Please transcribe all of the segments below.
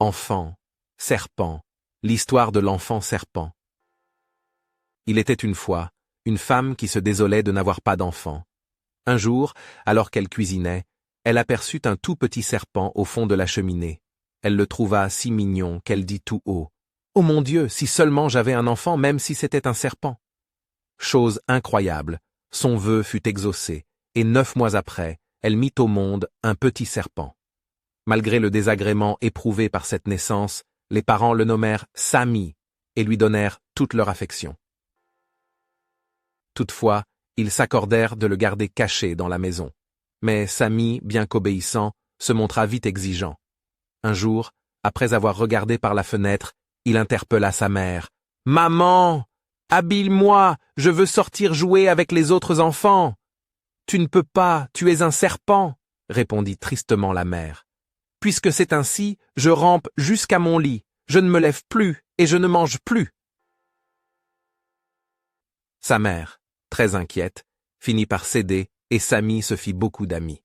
Enfant, serpent, l'histoire de l'enfant serpent. Il était une fois une femme qui se désolait de n'avoir pas d'enfant. Un jour, alors qu'elle cuisinait, elle aperçut un tout petit serpent au fond de la cheminée. Elle le trouva si mignon qu'elle dit tout haut: « Oh mon Dieu, si seulement j'avais un enfant, même si c'était un serpent !» Chose incroyable, son vœu fut exaucé, et 9 mois après, elle mit au monde un petit serpent. Malgré le désagrément éprouvé par cette naissance, les parents le nommèrent Sami et lui donnèrent toute leur affection. Toutefois, ils s'accordèrent de le garder caché dans la maison. Mais Sami, bien qu'obéissant, se montra vite exigeant. Un jour, après avoir regardé par la fenêtre, il interpella sa mère. « Maman, habille-moi, je veux sortir jouer avec les autres enfants. »« Tu ne peux pas, tu es un serpent, » répondit tristement la mère. « Puisque c'est ainsi, je rampe jusqu'à mon lit, je ne me lève plus et je ne mange plus. » Sa mère, très inquiète, finit par céder et Sami se fit beaucoup d'amis.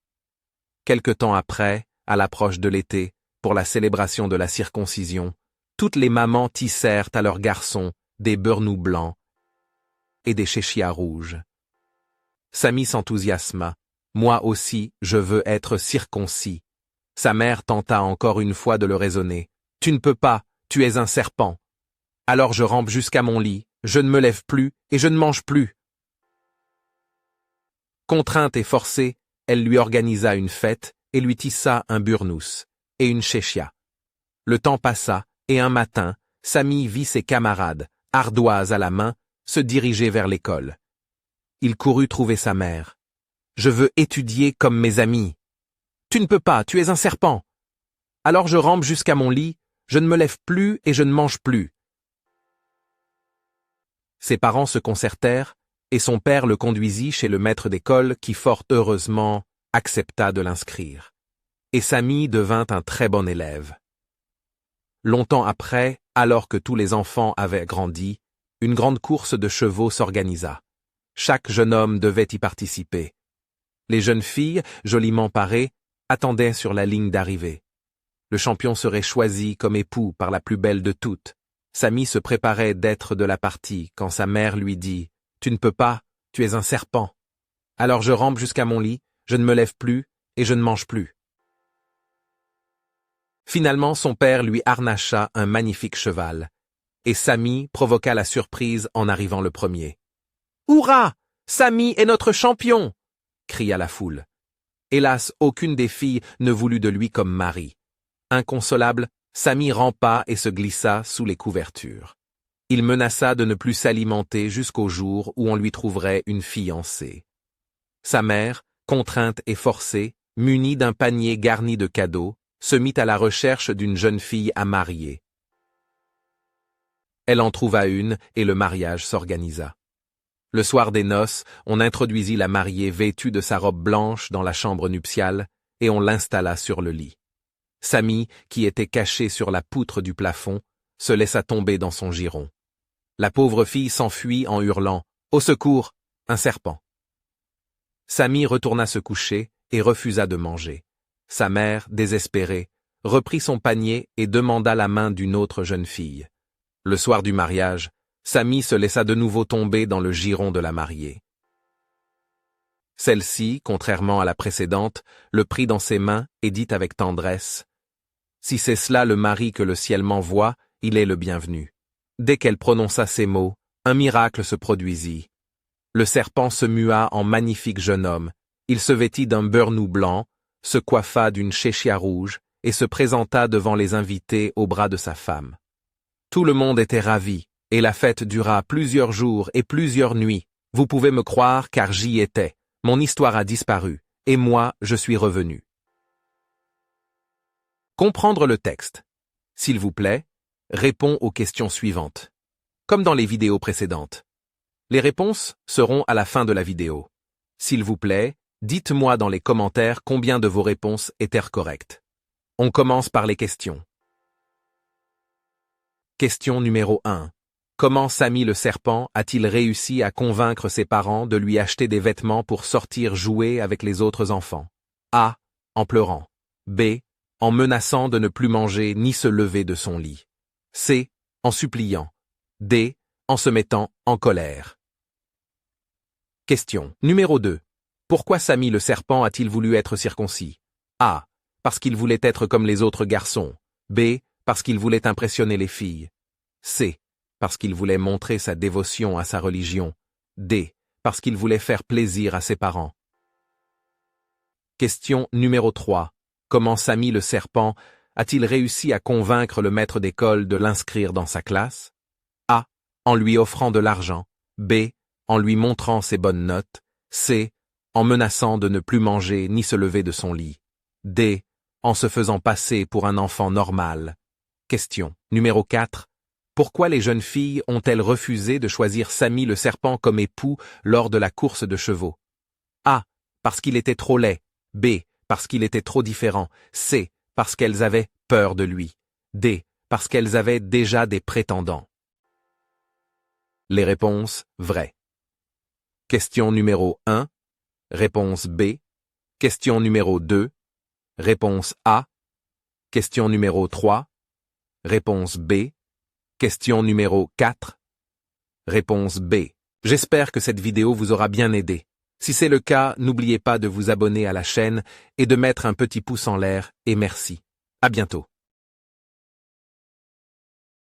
Quelque temps après, à l'approche de l'été, pour la célébration de la circoncision, toutes les mamans tissèrent à leurs garçons des burnous blancs et des chéchias rouges. Sami s'enthousiasma. « Moi aussi, je veux être circoncis. » Sa mère tenta encore une fois de le raisonner. « Tu ne peux pas, tu es un serpent. » « Alors je rampe jusqu'à mon lit, je ne me lève plus et je ne mange plus. » Contrainte et forcée, elle lui organisa une fête et lui tissa un burnous et une chéchia. Le temps passa et un matin, Sami vit ses camarades, ardoises à la main, se diriger vers l'école. Il courut trouver sa mère. « Je veux étudier comme mes amis. »« Tu ne peux pas, tu es un serpent. »« Alors je rampe jusqu'à mon lit, je ne me lève plus et je ne mange plus. » Ses parents se concertèrent, et son père le conduisit chez le maître d'école qui fort heureusement accepta de l'inscrire. Et Sami devint un très bon élève. Longtemps après, alors que tous les enfants avaient grandi, une grande course de chevaux s'organisa. Chaque jeune homme devait y participer. Les jeunes filles, joliment parées, attendaient sur la ligne d'arrivée. Le champion serait choisi comme époux par la plus belle de toutes. Sami se préparait d'être de la partie quand sa mère lui dit « Tu ne peux pas, tu es un serpent. Alors je rampe jusqu'à mon lit, je ne me lève plus et je ne mange plus. » Finalement, son père lui harnacha un magnifique cheval, et Sami provoqua la surprise en arrivant le premier. « Hurrah! Sami est notre champion !» cria la foule. Hélas, aucune des filles ne voulut de lui comme mari. Inconsolable, Sami rampa et se glissa sous les couvertures. Il menaça de ne plus s'alimenter jusqu'au jour où on lui trouverait une fiancée. Sa mère, contrainte et forcée, munie d'un panier garni de cadeaux, se mit à la recherche d'une jeune fille à marier. Elle en trouva une et le mariage s'organisa. Le soir des noces, on introduisit la mariée vêtue de sa robe blanche dans la chambre nuptiale et on l'installa sur le lit. Sami, qui était caché sur la poutre du plafond, se laissa tomber dans son giron. La pauvre fille s'enfuit en hurlant « Au secours, un serpent !» Sami retourna se coucher et refusa de manger. Sa mère, désespérée, reprit son panier et demanda la main d'une autre jeune fille. Le soir du mariage, Sami se laissa de nouveau tomber dans le giron de la mariée. Celle-ci, contrairement à la précédente, le prit dans ses mains et dit avec tendresse « Si c'est cela le mari que le ciel m'envoie, il est le bienvenu. » Dès qu'elle prononça ces mots, un miracle se produisit. Le serpent se mua en magnifique jeune homme, il se vêtit d'un burnou blanc, se coiffa d'une chéchia rouge et se présenta devant les invités au bras de sa femme. Tout le monde était ravi, et la fête dura plusieurs jours et plusieurs nuits. Vous pouvez me croire car j'y étais. Mon histoire a disparu, et moi, je suis revenu. Comprendre le texte. S'il vous plaît, réponds aux questions suivantes. Comme dans les vidéos précédentes. Les réponses seront à la fin de la vidéo. S'il vous plaît, dites-moi dans les commentaires combien de vos réponses étaient correctes. On commence par les questions. Question numéro 1. Comment Sami le serpent a-t-il réussi à convaincre ses parents de lui acheter des vêtements pour sortir jouer avec les autres enfants? A. En pleurant. B. en menaçant de ne plus manger ni se lever de son lit. C. En suppliant. D. En se mettant en colère. Question numéro 2. Pourquoi Sami le serpent a-t-il voulu être circoncis? A. Parce qu'il voulait être comme les autres garçons. B. Parce qu'il voulait impressionner les filles. C. Parce qu'il voulait montrer sa dévotion à sa religion. D. Parce qu'il voulait faire plaisir à ses parents. Question numéro 3. Comment Sami le serpent a-t-il réussi à convaincre le maître d'école de l'inscrire dans sa classe? A. En lui offrant de l'argent. B. En lui montrant ses bonnes notes. C. En menaçant de ne plus manger ni se lever de son lit. D. En se faisant passer pour un enfant normal. Question numéro 4. Pourquoi les jeunes filles ont-elles refusé de choisir Sami le serpent comme époux lors de la course de chevaux? A. Parce qu'il était trop laid. B. Parce qu'il était trop différent. C. Parce qu'elles avaient peur de lui. D. Parce qu'elles avaient déjà des prétendants. Les réponses vraies. Question numéro 1. Réponse B. Question numéro 2. Réponse A. Question numéro 3. Réponse B. Question numéro 4. Réponse B. J'espère que cette vidéo vous aura bien aidé. Si c'est le cas, n'oubliez pas de vous abonner à la chaîne et de mettre un petit pouce en l'air et merci. À bientôt.